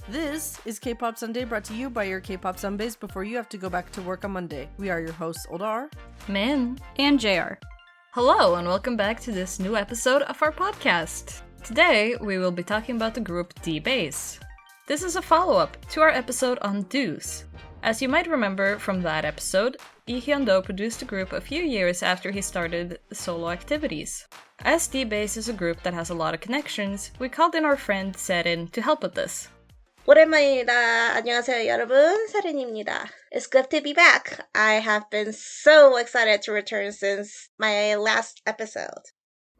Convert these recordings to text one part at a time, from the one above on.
This is K-Pop Sunday, brought to you by your K-Pop Sunbaes before you have to go back to work on Monday. We are your hosts, Oldar, Min, and JR. Hello, and welcome back to this new episode of our podcast. Today, we will be talking about the group D.Bace. This is a follow-up to our episode on Deux. As you might remember from that episode, Do produced the group a few years after he started solo activities. As D.Bace is a group that has a lot of connections, we called in our friend Serin to help with this. 오랜만입니다. 안녕하세요, 여러분. 세린입니다. It's good to be back. I have been so excited to return since my last episode.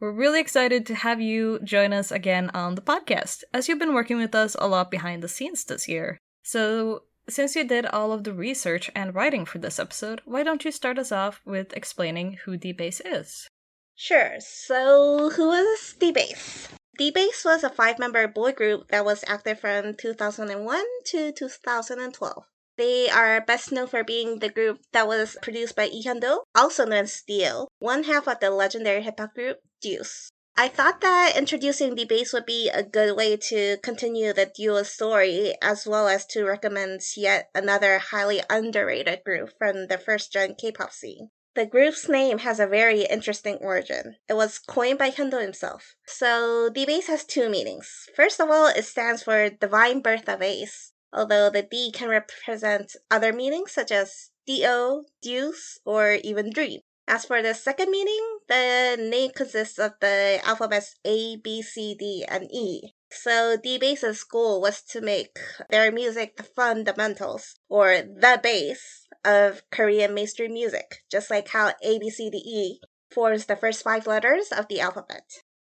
We're really excited to have you join us again on the podcast, as you've been working with us a lot behind the scenes this year. So, since you did all of the research and writing for this episode, why don't you start us off with explaining who D.Bace is? Sure. So, who is D.Bace? D.Bace was a 5-member boy group that was active from 2001 to 2012. They are best known for being the group that was produced by Do, also known as Dio, one half of the legendary hip-hop group Deux. I thought that introducing D.Bace would be a good way to continue the duo story, as well as to recommend yet another highly underrated group from the first-gen K-pop scene. The group's name has a very interesting origin. It was coined by Hyundo himself. So, D.Bace has two meanings. First of all, it stands for Divine Birth of Ace, although the D can represent other meanings such as D.O., Deuce, or even Dream. As for the second meaning, the name consists of the alphabets A, B, C, D, and E. So D.Bace's goal was to make their music the fundamentals, or the base, of Korean mainstream music, just like how A, B, C, D, E forms the first 5 letters of the alphabet.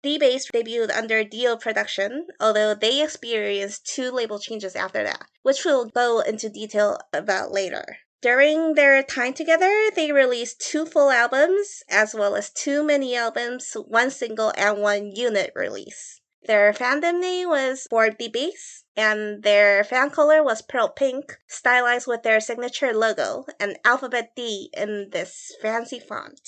D.Bace debuted under Dio production, although they experienced 2 label changes after that, which we'll go into detail about later. During their time together, they released 2 full albums, as well as 2 mini-albums, 1 single, and 1 unit release. Their fandom name was for D.Bace, and their fan color was pearl pink, stylized with their signature logo, an alphabet D in this fancy font.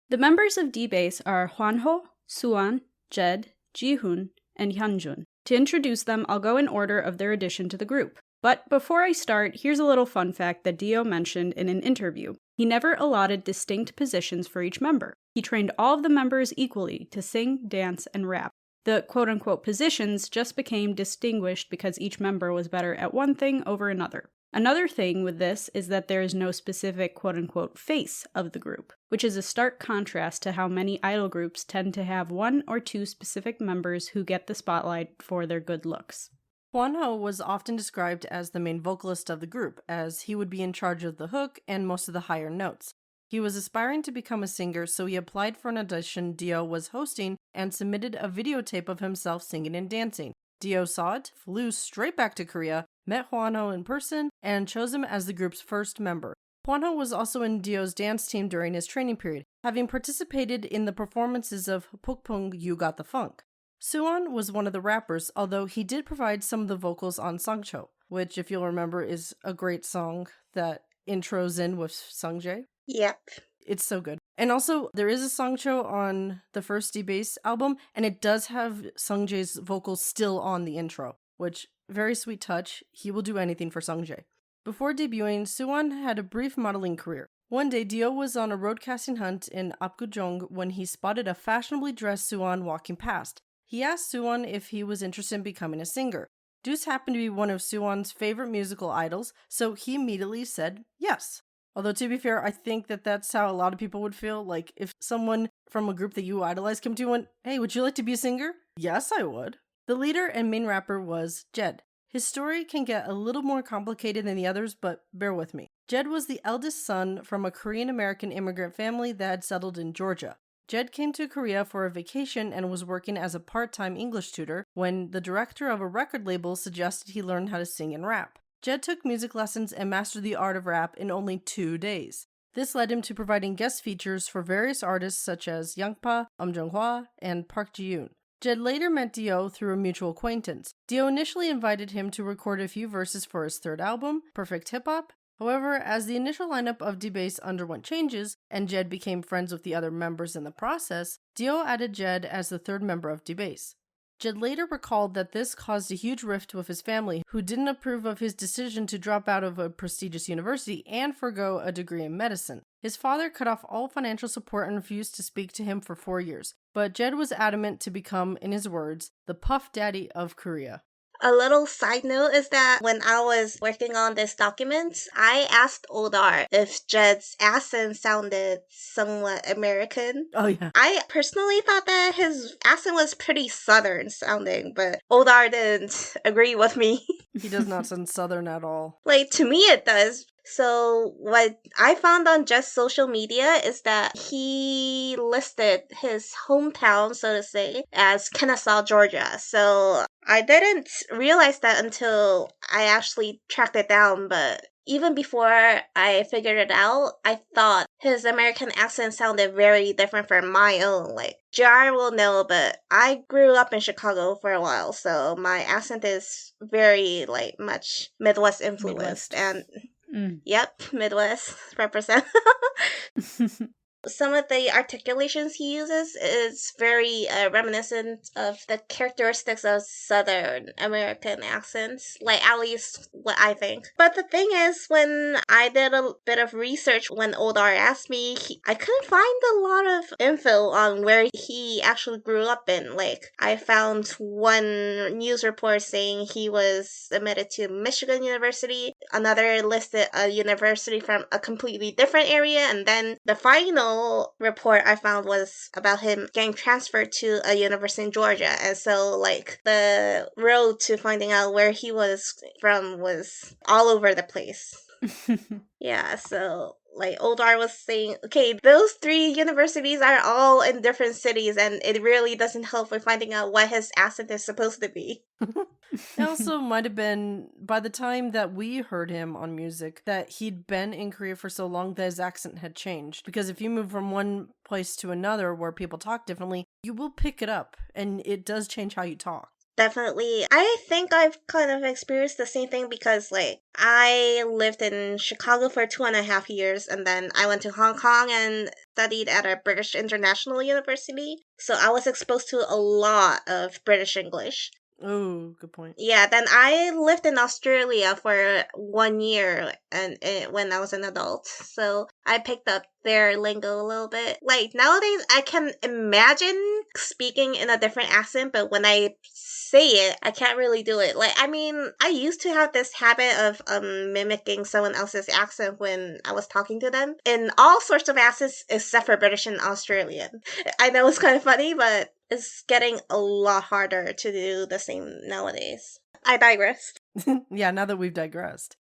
The members of D.Bace are Hwanho, Suwon, Jed, Jihoon, and Hyunjun. To introduce them, I'll go in order of their addition to the group. But before I start, here's a little fun fact that Dio mentioned in an interview. He never allotted distinct positions for each member. He trained all of the members equally to sing, dance, and rap. The quote-unquote positions just became distinguished because each member was better at one thing over another. Another thing with this is that there is no specific quote-unquote face of the group, which is a stark contrast to how many idol groups tend to have 1 or 2 specific members who get the spotlight for their good looks. Hwanho was often described as the main vocalist of the group, as he would be in charge of the hook and most of the higher notes. He was aspiring to become a singer, so he applied for an audition Dio was hosting and submitted a videotape of himself singing and dancing. Dio saw it, flew straight back to Korea, met Hwanho in person, and chose him as the group's first member. Hwanho was also in Dio's dance team during his training period, having participated in the performances of Pukpung You Got the Funk. Suwon was one of the rappers, although he did provide some of the vocals on Sangcho, which, if you'll remember, is a great song that intros in with Sungjae. Yep. It's so good. And also, there is a Sangcho on the first D.Bace album, and it does have Sungjae's vocals still on the intro, which, very sweet touch. He will do anything for Sungjae. Before debuting, Suwon had a brief modeling career. One day, Dio was on a road casting hunt in Apgujeong when he spotted a fashionably dressed Suwon walking past. He asked Suwon if he was interested in becoming a singer. Deux happened to be one of Suwon's favorite musical idols, so he immediately said yes. Although, to be fair, I think that that's how a lot of people would feel. Like, if someone from a group that you idolize came to you and went, "Hey, would you like to be a singer?" Yes, I would. The leader and main rapper was Jed. His story can get a little more complicated than the others, but bear with me. Jed was the eldest son from a Korean-American immigrant family that had settled in Georgia. Jed came to Korea for a vacation and was working as a part-time English tutor when the director of a record label suggested he learn how to sing and rap. Jed took music lessons and mastered the art of rap in only 2 days. This led him to providing guest features for various artists such as Youngpa, Jung-hwa, and Park Ji-yoon. Jed later met Dio through a mutual acquaintance. Dio initially invited him to record a few verses for his third album, Perfect Hip Hop. However, as the initial lineup of D.Bace underwent changes, and Jed became friends with the other members in the process, Dio added Jed as the third member of D.Bace. Jed later recalled that this caused a huge rift with his family, who didn't approve of his decision to drop out of a prestigious university and forgo a degree in medicine. His father cut off all financial support and refused to speak to him for 4 years, but Jed was adamant to become, in his words, the Puff Daddy of Korea. A little side note is that when I was working on this document, I asked Oldar if Jed's accent sounded somewhat American. Oh, yeah. I personally thought that his accent was pretty southern sounding, but Oldar didn't agree with me. He does not sound southern at all. Like, to me it does. So what I found on just social media is that he listed his hometown, so to say, as Kennesaw, Georgia. So I didn't realize that until I actually tracked it down, but even before I figured it out, I thought his American accent sounded very different from my own. Like, JR will know, but I grew up in Chicago for a while, so my accent is very, like, much Midwest influenced. And yep, Midwest represent. Some of the articulations he uses is very reminiscent of the characteristics of Southern American accents, like at least what I think. But the thing is, when I did a bit of research when Oldar asked me, I couldn't find a lot of info on where he actually grew up in. Like, I found one news report saying he was admitted to Michigan University, another listed a university from a completely different area, and then the final report I found was about him getting transferred to a university in Georgia. And so, like, the road to finding out where he was from was all over the place. Yeah, so, like, Oldar was saying, okay, those 3 universities are all in different cities, and it really doesn't help with finding out what his accent is supposed to be. It also might have been, by the time that we heard him on music, that he'd been in Korea for so long that his accent had changed. Because if you move from one place to another where people talk differently, you will pick it up, and it does change how you talk. Definitely. I think I've kind of experienced the same thing because, like, I lived in Chicago for 2.5 years, and then I went to Hong Kong and studied at a British International University. So I was exposed to a lot of British English. Oh, good point. Yeah, then I lived in Australia for 1 year and when I was an adult. So I picked up their lingo a little bit. Like, nowadays, I can imagine speaking in a different accent, but when I say it, I can't really do it. Like, I mean, I used to have this habit of mimicking someone else's accent when I was talking to them in all sorts of accents except for British and Australian. I know it's kind of funny, but it's getting a lot harder to do the same nowadays. I digressed. Yeah, now that we've digressed.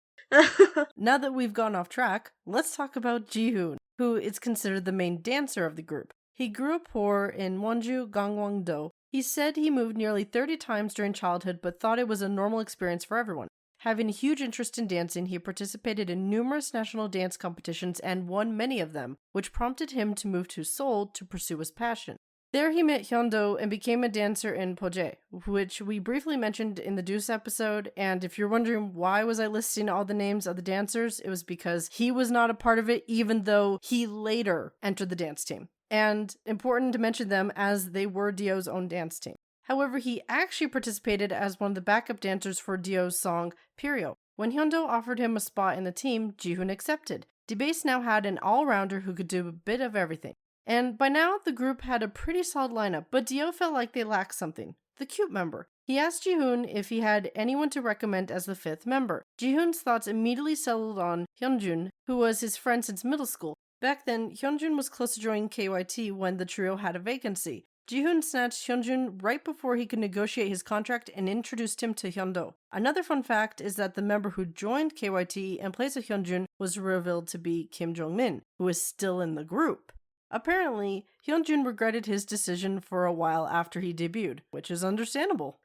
Now that we've gone off track, let's talk about Jihoon, who is considered the main dancer of the group. He grew up poor in Wonju, Gangwon-do. He said he moved nearly 30 times during childhood, but thought it was a normal experience for everyone. Having a huge interest in dancing, he participated in numerous national dance competitions and won many of them, which prompted him to move to Seoul to pursue his passion. There he met Hyun-do and became a dancer in Poje, which we briefly mentioned in the Deux episode, and if you're wondering why was I listing all the names of the dancers, it was because he was not a part of it, even though he later entered the dance team. And important to mention them as they were Dio's own dance team. However, he actually participated as one of the backup dancers for Dio's song, Period. When Hyun-do offered him a spot in the team, Jihoon accepted. D.Bace now had an all-rounder who could do a bit of everything. And by now, the group had a pretty solid lineup, but Dio felt like they lacked something. The cute member. He asked Jihoon if he had anyone to recommend as the 5th member. Jihoon's thoughts immediately settled on Hyunjun, who was his friend since middle school. Back then, Hyunjun was close to joining KYT when the trio had a vacancy. Jihoon snatched Hyunjun right before he could negotiate his contract and introduced him to Hyun-do. Another fun fact is that the member who joined KYT in place of Hyunjun was revealed to be Kim Jong-min, who is still in the group. Apparently, Hyunjun regretted his decision for a while after he debuted, which is understandable.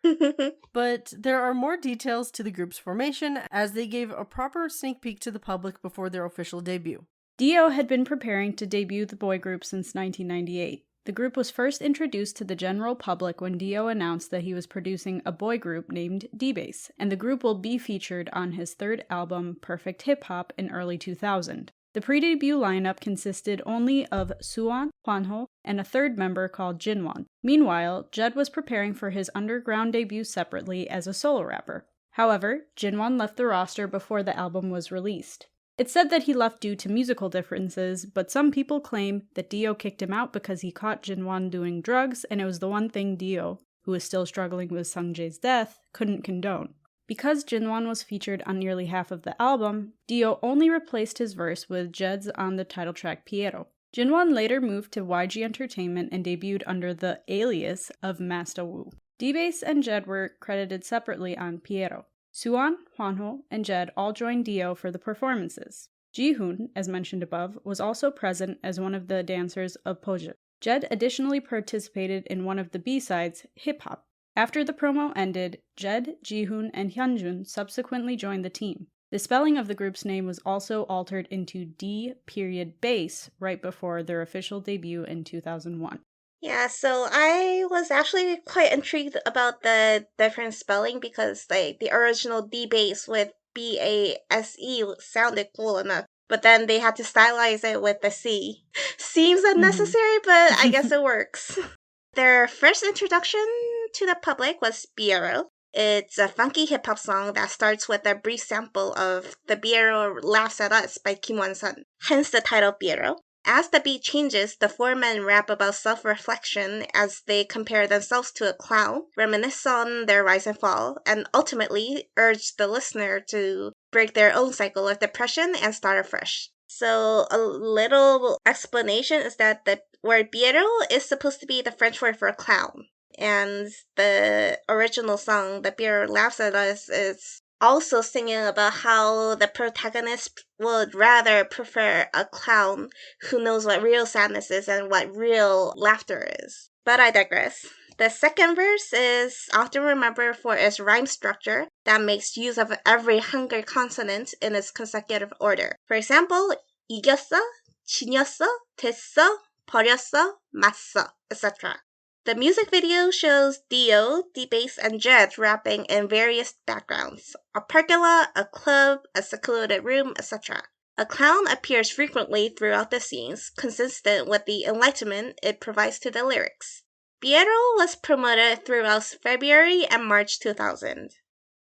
But there are more details to the group's formation, as they gave a proper sneak peek to the public before their official debut. Dio had been preparing to debut the boy group since 1998. The group was first introduced to the general public when Dio announced that he was producing a boy group named D.Bace, and the group will be featured on his 3rd album, Perfect Hip Hop, in early 2000. The pre-debut lineup consisted only of Suwon, Hwanho, and a third member called Jinwon. Meanwhile, Jed was preparing for his underground debut separately as a solo rapper. However, Jinwon left the roster before the album was released. It's said that he left due to musical differences, but some people claim that Dio kicked him out because he caught Jinwon doing drugs, and it was the one thing Dio, who was still struggling with Sungjae's death, couldn't condone. Because Jinwon was featured on nearly half of the album, Dio only replaced his verse with Jed's on the title track Piero. Jinwon later moved to YG Entertainment and debuted under the alias of Master Wu. D.Bace and Jed were credited separately on Piero. Suwon, Hwanho, and Jed all joined Dio for the performances. Jihoon, as mentioned above, was also present as one of the dancers of Poje. Jed additionally participated in one of the B-sides, Hip Hop. After the promo ended, Jed, Jihoon, and Hyunjun subsequently joined the team. The spelling of the group's name was also altered into D.Bace right before their official debut in 2001. Yeah, so I was actually quite intrigued about the different spelling because the original D.Bace with B-A-S-E sounded cool enough, but then they had to stylize it with the C. Seems unnecessary, but I guess it works. Their first introduction to the public was Piero. It's a funky hip-hop song that starts with a brief sample of The Piero Laughs at Us by Kim Won-sun, hence the title Piero. As the beat changes, the four men rap about self-reflection as they compare themselves to a clown, reminisce on their rise and fall, and ultimately urge the listener to break their own cycle of depression and start afresh. So a little explanation is that the word Piero is supposed to be the French word for clown. And the original song, The Piero Laughs at Us, is also singing about how the protagonist would rather prefer a clown who knows what real sadness is and what real laughter is. But I digress. The second verse is often remembered for its rhyme structure that makes use of every Hangul consonant in its consecutive order. For example, 이겼어, 지녔어, 됐어, 버렸어, 맞서, etc. The music video shows Dio, D.Bace, and Jed rapping in various backgrounds. A pergola, a club, a secluded room, etc. A clown appears frequently throughout the scenes, consistent with the enlightenment it provides to the lyrics. Piero was promoted throughout February and March 2000.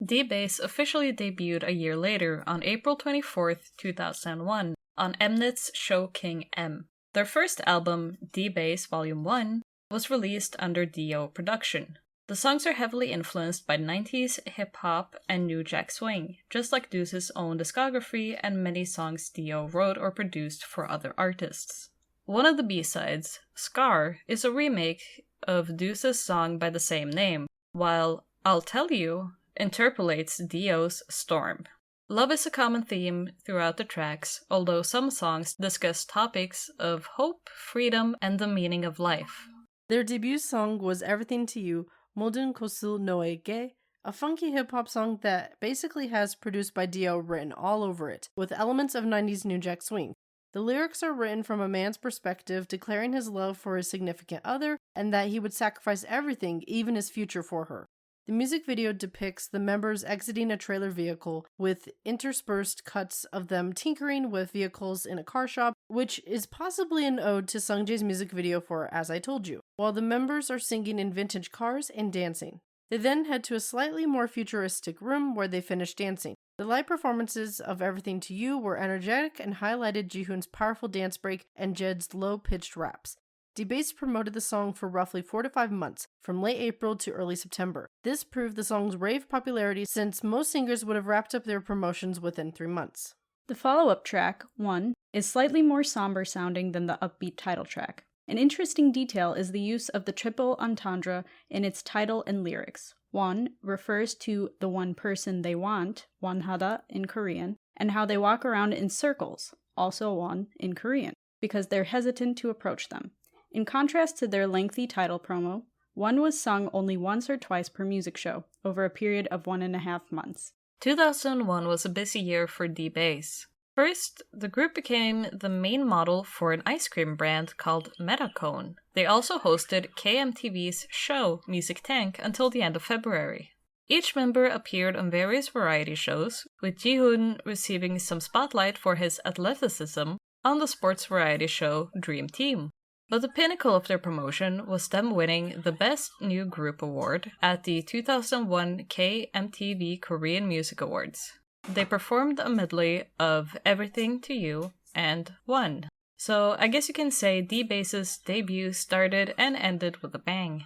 D.Bace officially debuted a year later on April 24th, 2001 on Mnet's show King M. Their first album, D.Bace Volume 1, was released under Dio production. The songs are heavily influenced by 90s hip-hop and New Jack Swing, just like Deuce's own discography and many songs Dio wrote or produced for other artists. One of the B-sides, Scar, is a remake of Deuce's song by the same name, while I'll Tell You interpolates Dio's Storm. Love is a common theme throughout the tracks, although some songs discuss topics of hope, freedom, and the meaning of life. Their debut song was Everything to You, Moden Kosu Noege, a funky hip-hop song that basically has Produced by Dio written all over it, with elements of 90s New Jack Swing. The lyrics are written from a man's perspective, declaring his love for his significant other, and that he would sacrifice everything, even his future, for her. The music video depicts the members exiting a trailer vehicle, with interspersed cuts of them tinkering with vehicles in a car shop, which is possibly an ode to Sungjae's music video for As I Told You, while the members are singing in vintage cars and dancing. They then head to a slightly more futuristic room where they finish dancing. The live performances of Everything to You were energetic and highlighted Jihoon's powerful dance break and Jed's low-pitched raps. D.Bace promoted the song for roughly 4 to 5 months, from late April to early September. This proved the song's rave popularity since most singers would have wrapped up their promotions within 3 months. The follow-up track, 1, is slightly more somber sounding than the upbeat title track. An interesting detail is the use of the triple entendre in its title and lyrics. 1 refers to the one person they want, wanhada in Korean, and how they walk around in circles, also one in Korean, because they're hesitant to approach them. In contrast to their lengthy title promo, 1 was sung only once or twice per music show, over a period of 1.5 months. 2001 was a busy year for D.Bace. First, the group became the main model for an ice cream brand called Metacone. They also hosted KMTV's show Music Tank until the end of February. Each member appeared on various variety shows, with Jihoon receiving some spotlight for his athleticism on the sports variety show Dream Team. But the pinnacle of their promotion was them winning the Best New Group Award at the 2001 KMTV Korean Music Awards. They performed a medley of Everything to You and won. So I guess you can say D.Bace's debut started and ended with a bang.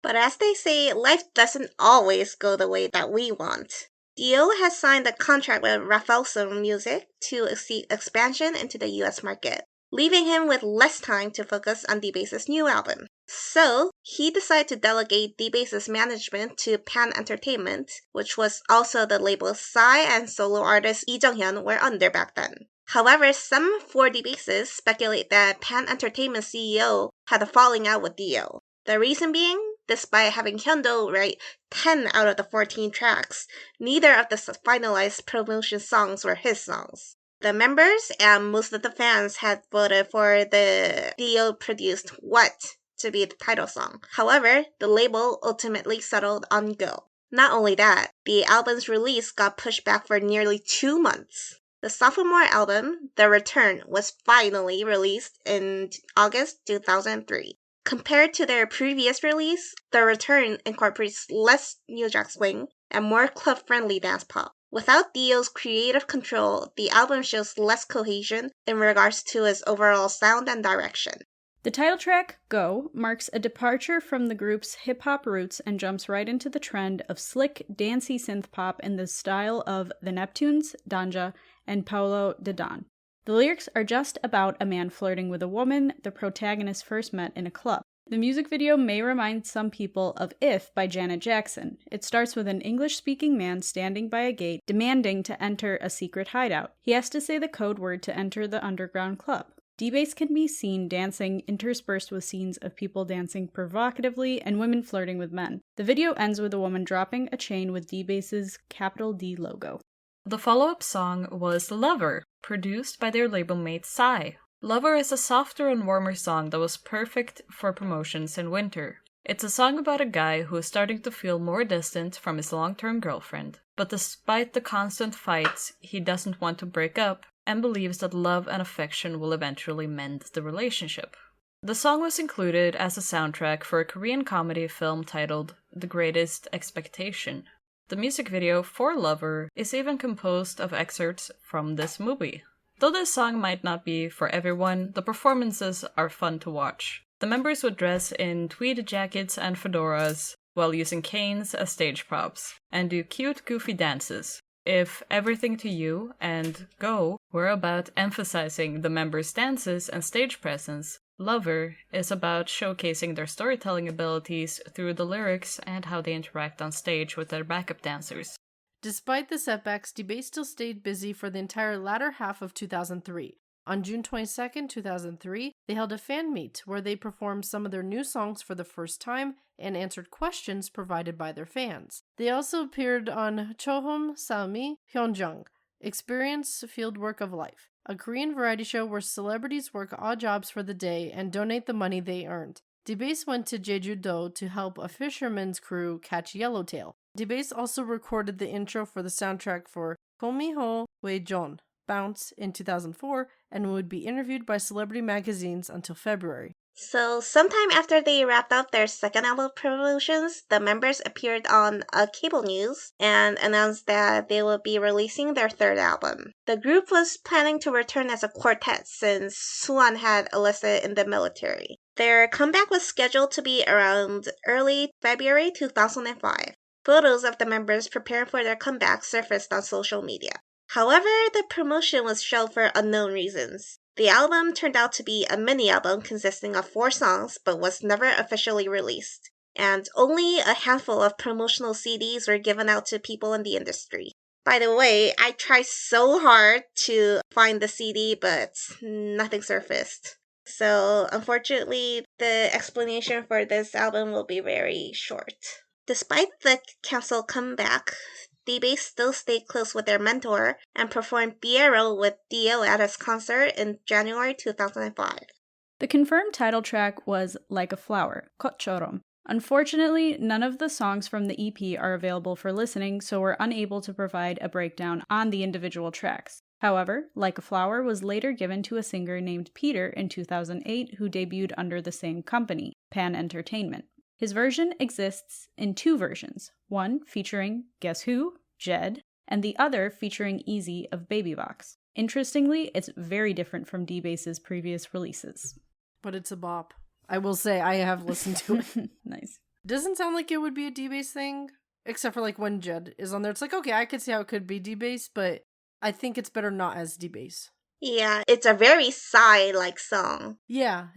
But as they say, life doesn't always go the way that we want. Dio has signed a contract with Rafaelson Music to seek expansion into the US market, leaving him with less time to focus on D.Bace's new album. So, he decided to delegate D.Bace's management to Pan Entertainment, which was also the label Psy and solo artist Lee Jung-hyun were under back then. However, some 4D bases speculate that Pan Entertainment CEO had a falling out with Dio. The reason being, despite having Hyundo write 10 out of the 14 tracks, neither of the finalized promotion songs were his songs. The members and most of the fans had voted for the Dio-produced What to be the title song. However, the label ultimately settled on Go. Not only that, the album's release got pushed back for nearly 2 months. The sophomore album, The Return, was finally released in August 2003. Compared to their previous release, The Return incorporates less New Jack Swing and more club-friendly dance pop. Without Dio's creative control, the album shows less cohesion in regards to its overall sound and direction. The title track, Go, marks a departure from the group's hip-hop roots and jumps right into the trend of slick, dancey synth-pop in the style of The Neptunes, Danja, and Paulo de Dan. The lyrics are just about a man flirting with a woman the protagonist first met in a club. The music video may remind some people of If by Janet Jackson. It starts with an English-speaking man standing by a gate demanding to enter a secret hideout. He has to say the code word to enter the underground club. D.Bace can be seen dancing interspersed with scenes of people dancing provocatively and women flirting with men. The video ends with a woman dropping a chain with D.Bace's capital D logo. The follow-up song was Lover, produced by their label mate Psy. Lover is a softer and warmer song that was perfect for promotions in winter. It's a song about a guy who is starting to feel more distant from his long-term girlfriend, but despite the constant fights, he doesn't want to break up and believes that love and affection will eventually mend the relationship. The song was included as a soundtrack for a Korean comedy film titled The Greatest Expectation. The music video for Lover is even composed of excerpts from this movie. Though this song might not be for everyone, the performances are fun to watch. The members would dress in tweed jackets and fedoras while using canes as stage props, and do cute, goofy dances. If Everything to You and Go were about emphasizing the members' dances and stage presence, Lover is about showcasing their storytelling abilities through the lyrics and how they interact on stage with their backup dancers. Despite the setbacks, D.Bace still stayed busy for the entire latter half of 2003. On June 22, 2003, they held a fan meet where they performed some of their new songs for the first time and answered questions provided by their fans. They also appeared on Chohom Salmi Hyunjung, Experience Fieldwork of Life, a Korean variety show where celebrities work odd jobs for the day and donate the money they earned. D.Bace went to Jeju-do to help a fisherman's crew catch yellowtail. D.Bace also recorded the intro for the soundtrack for Komiho Wejon, Bounce, in 2004, and would be interviewed by celebrity magazines until February. So, sometime after they wrapped up their second album promotions, the members appeared on cable news and announced that they would be releasing their third album. The group was planning to return as a quartet since Suwon had enlisted in the military. Their comeback was scheduled to be around early February 2005. Photos of the members preparing for their comeback surfaced on social media. However, the promotion was shelved for unknown reasons. The album turned out to be a mini-album consisting of 4 songs but was never officially released, and only a handful of promotional CDs were given out to people in the industry. By the way, I tried so hard to find the CD, but nothing surfaced. So, unfortunately, the explanation for this album will be very short. Despite the canceled comeback, D.Bace still stayed close with their mentor and performed Biero with Dio at his concert in January 2005. The confirmed title track was Like a Flower, Kotchorom, Unfortunately, none of the songs from the EP are available for listening, so we're unable to provide a breakdown on the individual tracks. However, Like a Flower was later given to a singer named Peter in 2008 who debuted under the same company, Pan Entertainment. His version exists in two versions, one featuring Guess Who, Jed, and the other featuring Easy of Baby Box. Interestingly, it's very different from D.Bace's previous releases. But it's a bop. I will say I have listened to it. Nice. Doesn't sound like it would be a D.Bace thing, except for like when Jed is on there. It's like, okay, I could see how it could be D.Bace, but I think it's better not as D.Bace. Yeah, it's a very Psy-like song. Yeah.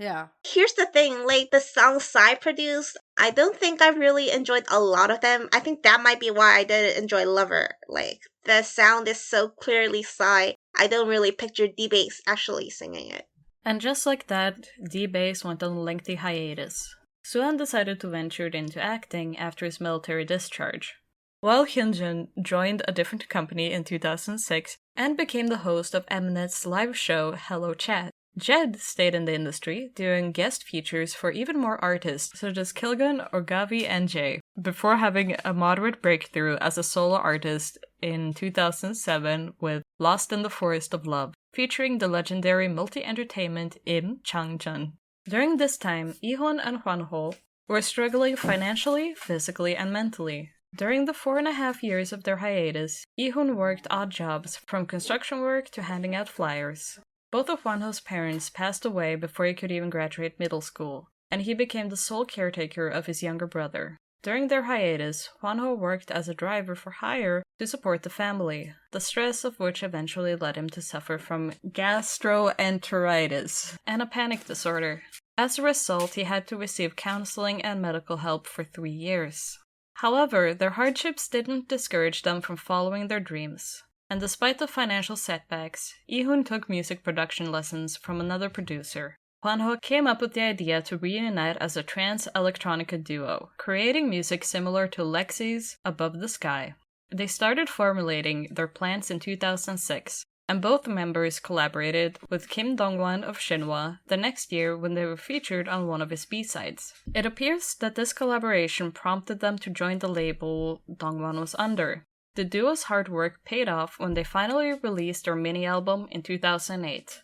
Here's the thing, like the songs Psy produced, I don't think I've really enjoyed a lot of them. I think that might be why I didn't enjoy Lover. Like, the sound is so clearly Psy, I don't really picture D.Bace actually singing it. And just like that, D.Bace went on a lengthy hiatus. Suan decided to venture into acting after his military discharge, while Hyunjin joined a different company in 2006 and became the host of Mnet's live show Hello Chat. Jed stayed in the industry, doing guest features for even more artists such as Kilgun or Gavi NJ, before having a moderate breakthrough as a solo artist in 2007 with Lost in the Forest of Love, featuring the legendary multi-entertainment Im Changjun. During this time, Ihon and Hwanho were struggling financially, physically, and mentally. During the 4.5 years of their hiatus, Ihon worked odd jobs, from construction work to handing out flyers. Both of Hwanho's parents passed away before he could even graduate middle school, and he became the sole caretaker of his younger brother. During their hiatus, Hwanho worked as a driver for hire to support the family, the stress of which eventually led him to suffer from gastroenteritis and a panic disorder. As a result, he had to receive counseling and medical help for 3 years. However, their hardships didn't discourage them from following their dreams. And despite the financial setbacks, Ihun took music production lessons from another producer. Hwanho came up with the idea to reunite as a trance-electronica duo, creating music similar to Lexi's Above the Sky. They started formulating their plans in 2006, and both members collaborated with Kim Dongwan of Shinhwa the next year when they were featured on one of his B-sides. It appears that this collaboration prompted them to join the label Dongwan was under. The duo's hard work paid off when they finally released their mini-album in 2008.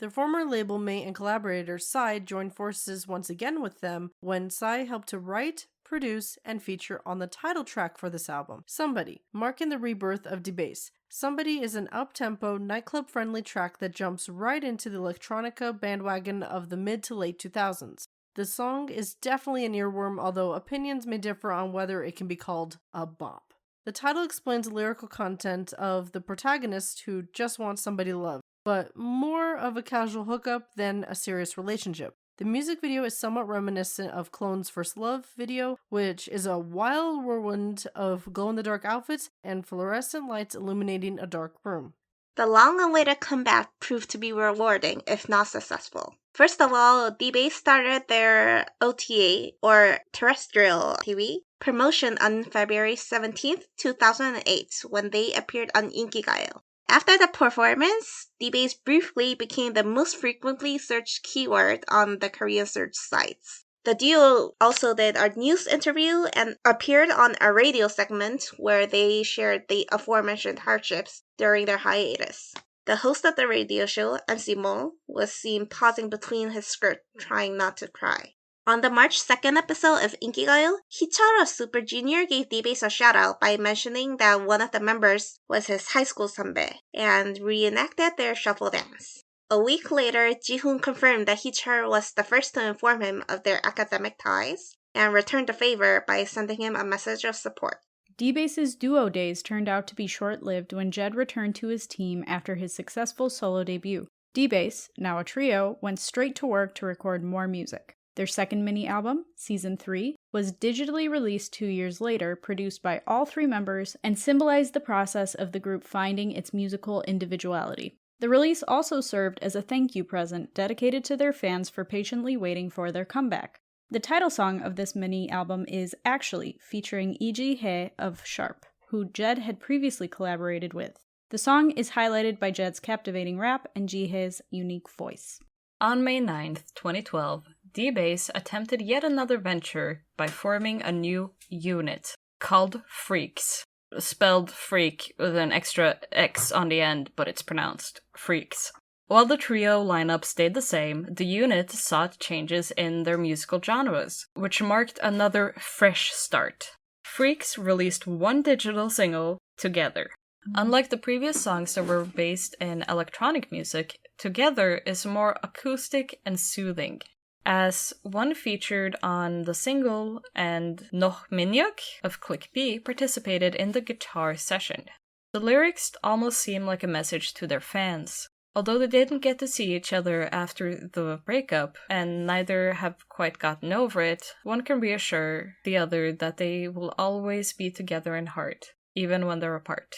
Their former label mate and collaborator Psy joined forces once again with them when Psy helped to write, produce, and feature on the title track for this album, Somebody, marking the rebirth of D.Bace. Somebody is an up-tempo, nightclub-friendly track that jumps right into the electronica bandwagon of the mid to late 2000s. The song is definitely an earworm, although opinions may differ on whether it can be called a bop. The title explains the lyrical content of the protagonist who just wants somebody to love, but more of a casual hookup than a serious relationship. The music video is somewhat reminiscent of Clone's First Love video, which is a wild whirlwind of glow-in-the-dark outfits and fluorescent lights illuminating a dark room. The long-awaited comeback proved to be rewarding, if not successful. First of all, D.Bace started their OTA, or terrestrial TV, promotion on February 17th, 2008, when they appeared on Inkigayo. After the performance, D.Bace briefly became the most frequently searched keyword on the Korean search sites. The duo also did a news interview and appeared on a radio segment where they shared the aforementioned hardships during their hiatus. The host of the radio show, Ansimon, was seen pausing between his skirt, trying not to cry. On the March 2nd episode of Inkigayo, Hichara Super Junior gave D.Bace a shout-out by mentioning that one of the members was his high school Sunbae, and reenacted their shuffle dance. A week later, Jihoon confirmed that Hichara was the first to inform him of their academic ties, and returned the favor by sending him a message of support. D.Bace's duo days turned out to be short-lived when Jed returned to his team after his successful solo debut. D.Bace, now a trio, went straight to work to record more music. Their second mini-album, Season 3, was digitally released 2 years later, produced by all 3 members, and symbolized the process of the group finding its musical individuality. The release also served as a thank you present dedicated to their fans for patiently waiting for their comeback. The title song of this mini-album is actually featuring Iji Hye of Sharp, who Jed had previously collaborated with. The song is highlighted by Jed's captivating rap and Ji Hye's unique voice. On May 9th, 2012, D.Bace attempted yet another venture by forming a new unit called Freaks. Spelled freak with an extra X on the end, but it's pronounced Freaks. While the trio lineup stayed the same, the unit sought changes in their musical genres, which marked another fresh start. Freaks released one digital single, Together. Unlike the previous songs that were based in electronic music, Together is more acoustic and soothing, as one featured on the single and Noch Minjak of Click B participated in the guitar session. The lyrics almost seem like a message to their fans. Although they didn't get to see each other after the breakup, and neither have quite gotten over it, one can reassure the other that they will always be together in heart, even when they're apart.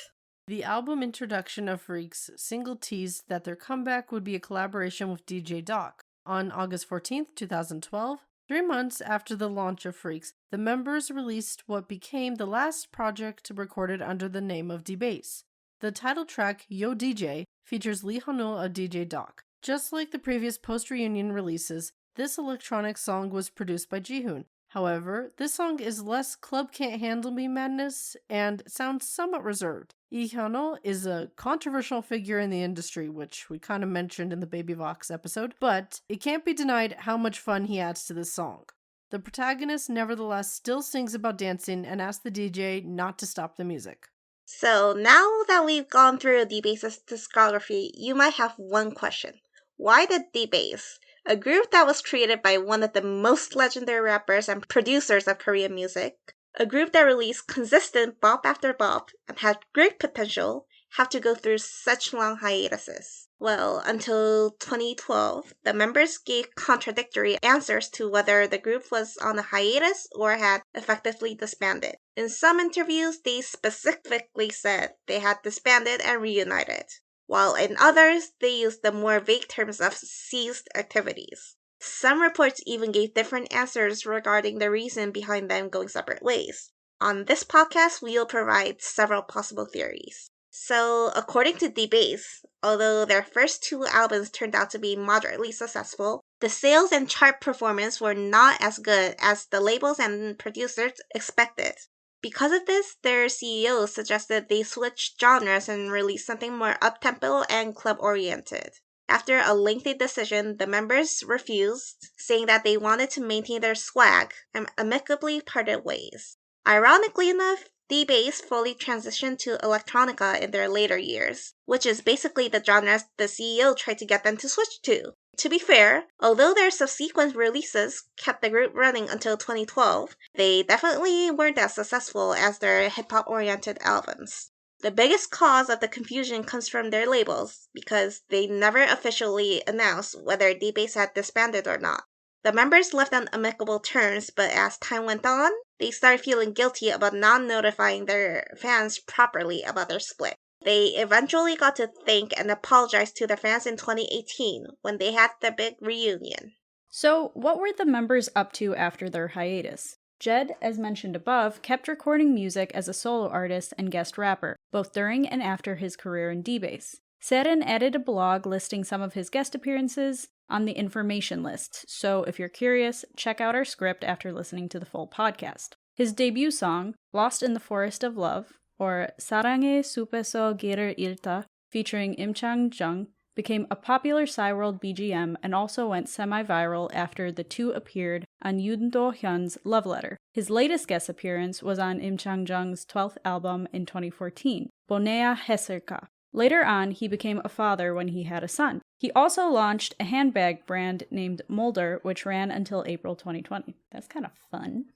The album introduction of Freaks single teased that their comeback would be a collaboration with DJ Doc. On August 14th, 2012, 3 months after the launch of Freaks, the members released what became the last project recorded under the name of D.Bace. The title track, Yo DJ, features Lee Han-il of DJ Doc. Just like the previous post-reunion releases, this electronic song was produced by Jihoon. However, this song is less Club Can't Handle Me madness and sounds somewhat reserved. Lee Han-il is a controversial figure in the industry, which we kind of mentioned in the Baby Vox episode, but it can't be denied how much fun he adds to this song. The protagonist nevertheless still sings about dancing and asks the DJ not to stop the music. So now that we've gone through D.Bace's discography, you might have one question. Why did D.Bace, a group that was created by one of the most legendary rappers and producers of Korean music, a group that released consistent bop after bop and had great potential, have to go through such long hiatuses? Well, until 2012, the members gave contradictory answers to whether the group was on a hiatus or had effectively disbanded. In some interviews, they specifically said they had disbanded and reunited, while in others, they used the more vague terms of ceased activities. Some reports even gave different answers regarding the reason behind them going separate ways. On this podcast, we'll provide several possible theories. So, according to D.Bace, although their first 2 albums turned out to be moderately successful, the sales and chart performance were not as good as the labels and producers expected. Because of this, their CEO suggested they switch genres and release something more up-tempo and club-oriented. After a lengthy decision, the members refused, saying that they wanted to maintain their swag and amicably parted ways. Ironically enough, D.Bace fully transitioned to electronica in their later years, which is basically the genres the CEO tried to get them to switch to. To be fair, although their subsequent releases kept the group running until 2012, they definitely weren't as successful as their hip-hop-oriented albums. The biggest cause of the confusion comes from their labels, because they never officially announced whether D.Bace had disbanded or not. The members left on amicable terms, but as time went on, they started feeling guilty about not notifying their fans properly about their split. They eventually got to thank and apologize to their fans in 2018 when they had the big reunion. So, what were the members up to after their hiatus? Jed, as mentioned above, kept recording music as a solo artist and guest rapper, both during and after his career in D.Bace. Serin added a blog listing some of his guest appearances on the information list, so if you're curious, check out our script after listening to the full podcast. His debut song, Lost in the Forest of Love, or 사랑의 숲에서 길을 잃다, featuring Im Chang-jung, became a popular Psyworld BGM and also went semi-viral after the two appeared on Yoon Do-hyun's Love Letter. His latest guest appearance was on Im Chang-jung's 12th album in 2014, 보내야 했을까. Later on, he became a father when he had a son. He also launched a handbag brand named Mulder, which ran until April 2020. That's kind of fun.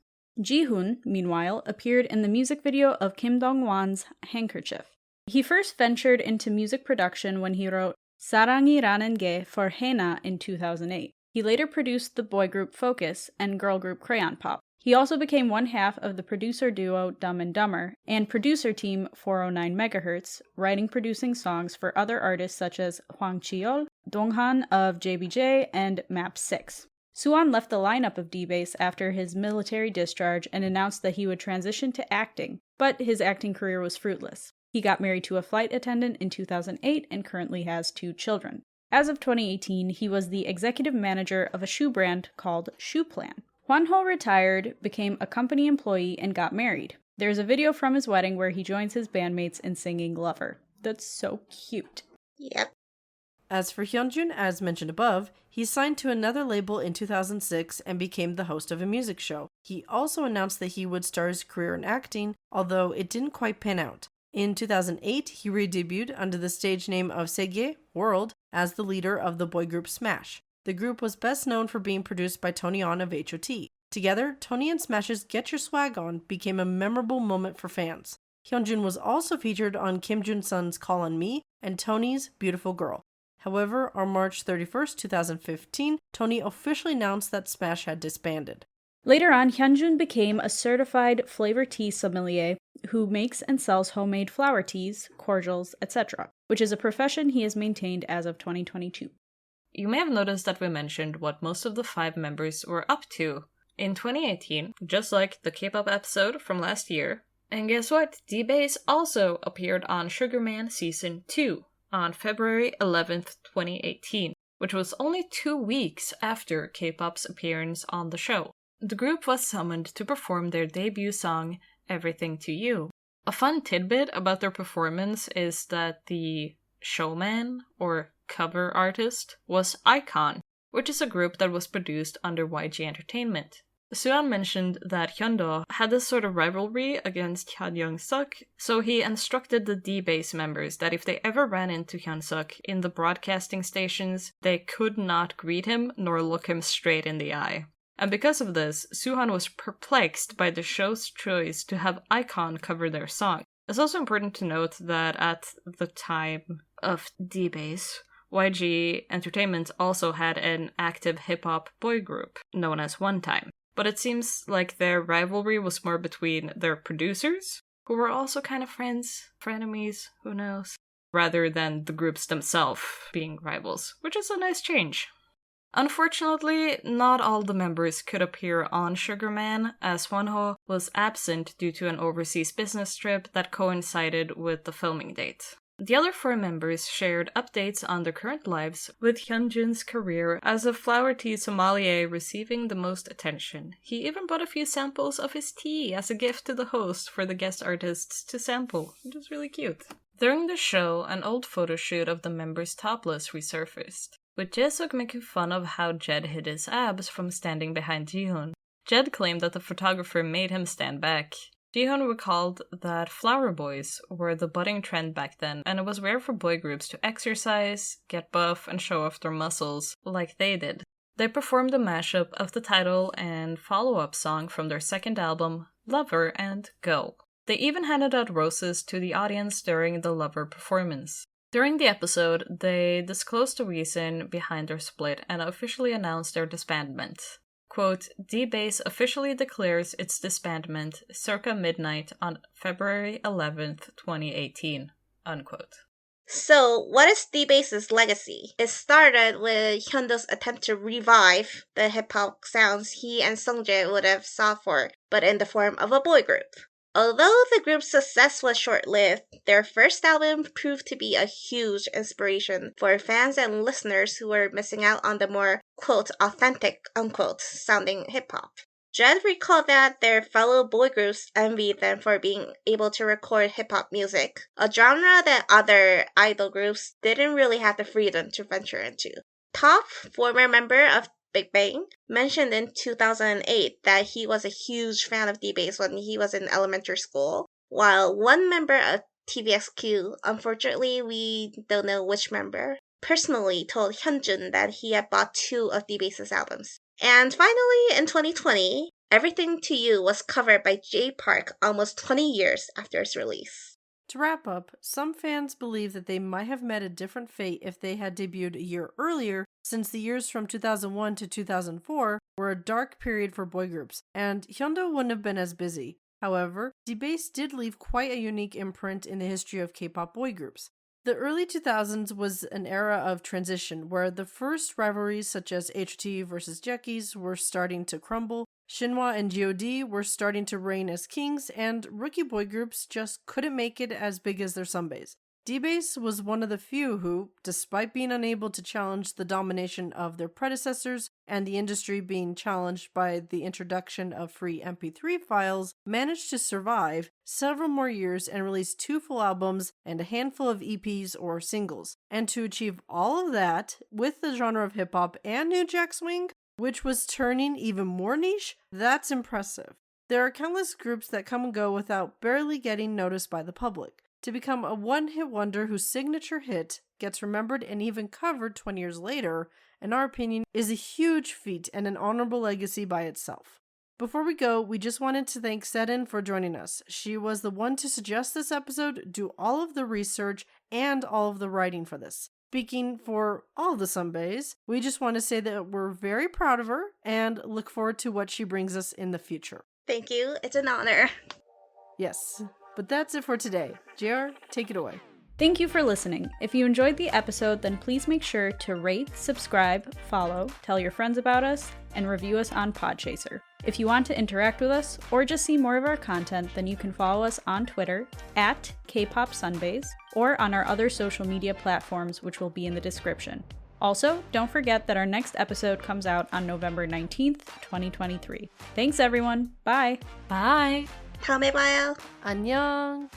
Jihoon, meanwhile, appeared in the music video of Kim Dong-won's Handkerchief. He first ventured into music production when he wrote 사랑이라는 게 for Haena in 2008. He later produced the boy group Focus and girl group Crayon Pop. He also became one half of the producer duo Dumb and Dumber and producer team 409 MHz, writing producing songs for other artists such as Hwang Chi-yeol, Donghan of JBJ, and Map 6. Suwon left the lineup of D.Bace after his military discharge and announced that he would transition to acting, but his acting career was fruitless. He got married to a flight attendant in 2008 and currently has 2 children. As of 2018, he was the executive manager of a shoe brand called Shoe Plan. Hwanho retired, became a company employee, and got married. There's a video from his wedding where he joins his bandmates in singing Lover. That's so cute. Yep. As for Hyunjun, as mentioned above, he signed to another label in 2006 and became the host of a music show. He also announced that he would start his career in acting, although it didn't quite pan out. In 2008, he re-debuted under the stage name of Segue, World, as the leader of the boy group Smash. The group was best known for being produced by Tony On of H.O.T. Together, Tony and Smash's Get Your Swag On became a memorable moment for fans. Hyunjun was also featured on Kim Jun-sun's Call on Me and Tony's Beautiful Girl. However, on March 31st, 2015, Tony officially announced that Smash had disbanded. Later on, Hyunjun became a certified flavor tea sommelier who makes and sells homemade flower teas, cordials, etc., which is a profession he has maintained as of 2022. You may have noticed that we mentioned what most of the 5 members were up to in 2018, just like the K-pop episode from last year. And guess what? D.Bace also appeared on Sugar Man Season 2 on February 11th, 2018, which was only 2 weeks after K-pop's appearance on the show. The group was summoned to perform their debut song, Everything to You. A fun tidbit about their performance is that the showman, or cover artist, was iKON, which is a group that was produced under YG Entertainment. Suan mentioned that Hyundo had this sort of rivalry against Hyun Young-suk, so he instructed the D.Bace members that if they ever ran into Hyun-suk in the broadcasting stations, they could not greet him nor look him straight in the eye. And because of this, Suhan was perplexed by the show's choice to have iKON cover their song. It's also important to note that at the time of D.Bace, YG Entertainment also had an active hip-hop boy group known as One Time. But it seems like their rivalry was more between their producers, who were also kind of friends, frenemies, who knows, rather than the groups themselves being rivals, which is a nice change. Unfortunately, not all the members could appear on Sugar Man, as Hwanho was absent due to an overseas business trip that coincided with the filming date. The other 4 members shared updates on their current lives, with Hyunjun's career as a flower tea sommelier receiving the most attention. He even brought a few samples of his tea as a gift to the host for the guest artists to sample, which is really cute. During the show, an old photo shoot of the members topless resurfaced, with Jae-suk making fun of how Jed hid his abs from standing behind Jihoon. Jed claimed that the photographer made him stand back. Jihoon recalled that flower boys were the budding trend back then, and it was rare for boy groups to exercise, get buff, and show off their muscles like they did. They performed a mashup of the title and follow-up song from their second album, Lover and Go. They even handed out roses to the audience during the Lover performance. During the episode, they disclosed the reason behind their split and officially announced their disbandment. Quote, D.Bace officially declares its disbandment circa midnight on February 11th, 2018, unquote. So, what is D.Bace's legacy? It started with Hyundo's attempt to revive the hip-hop sounds he and Sungjae would have sought for, but in the form of a boy group. Although the group's success was short-lived, their first album proved to be a huge inspiration for fans and listeners who were missing out on the more, quote, authentic, unquote, sounding hip-hop. Jed recalled that their fellow boy groups envied them for being able to record hip-hop music, a genre that other idol groups didn't really have the freedom to venture into. Top, former member of Big Bang, mentioned in 2008 that he was a huge fan of D.Bace when he was in elementary school, while one member of TVXQ, unfortunately we don't know which member, personally told Hyunjun that he had bought 2 of D.Bace's albums. And finally, in 2020, Everything to You was covered by Jay Park almost 20 years after its release. To wrap up, some fans believe that they might have met a different fate if they had debuted a year earlier, since the years from 2001 to 2004 were a dark period for boy groups, and Hyundo wouldn't have been as busy. However, D.Bace did leave quite a unique imprint in the history of K-pop boy groups. The early 2000s was an era of transition, where the first rivalries such as H.O.T. versus Jackies were starting to crumble, Shinhwa and G.O.D. were starting to reign as kings, and rookie boy groups just couldn't make it as big as their Sunbaes. D.Bace was one of the few who, despite being unable to challenge the domination of their predecessors and the industry being challenged by the introduction of free MP3 files, managed to survive several more years and release 2 full albums and a handful of EPs or singles. And to achieve all of that with the genre of hip-hop and New Jack Swing, which was turning even more niche, that's impressive. There are countless groups that come and go without barely getting noticed by the public. To become a one-hit wonder whose signature hit gets remembered and even covered 20 years later, in our opinion, is a huge feat and an honorable legacy by itself. Before we go, we just wanted to thank Serin for joining us. She was the one to suggest this episode, do all of the research, and all of the writing for this. Speaking for all the Sunbaes, we just want to say that we're very proud of her and look forward to what she brings us in the future. Thank you. It's an honor. Yes. But that's it for today. JR, take it away. Thank you for listening. If you enjoyed the episode, then please make sure to rate, subscribe, follow, tell your friends about us, and review us on Podchaser. If you want to interact with us or just see more of our content, then you can follow us on Twitter at KpopSunbaes or on our other social media platforms, which will be in the description. Also, don't forget that our next episode comes out on November 19th, 2023. Thanks everyone. Bye. Bye. 다음에 봐요. 안녕.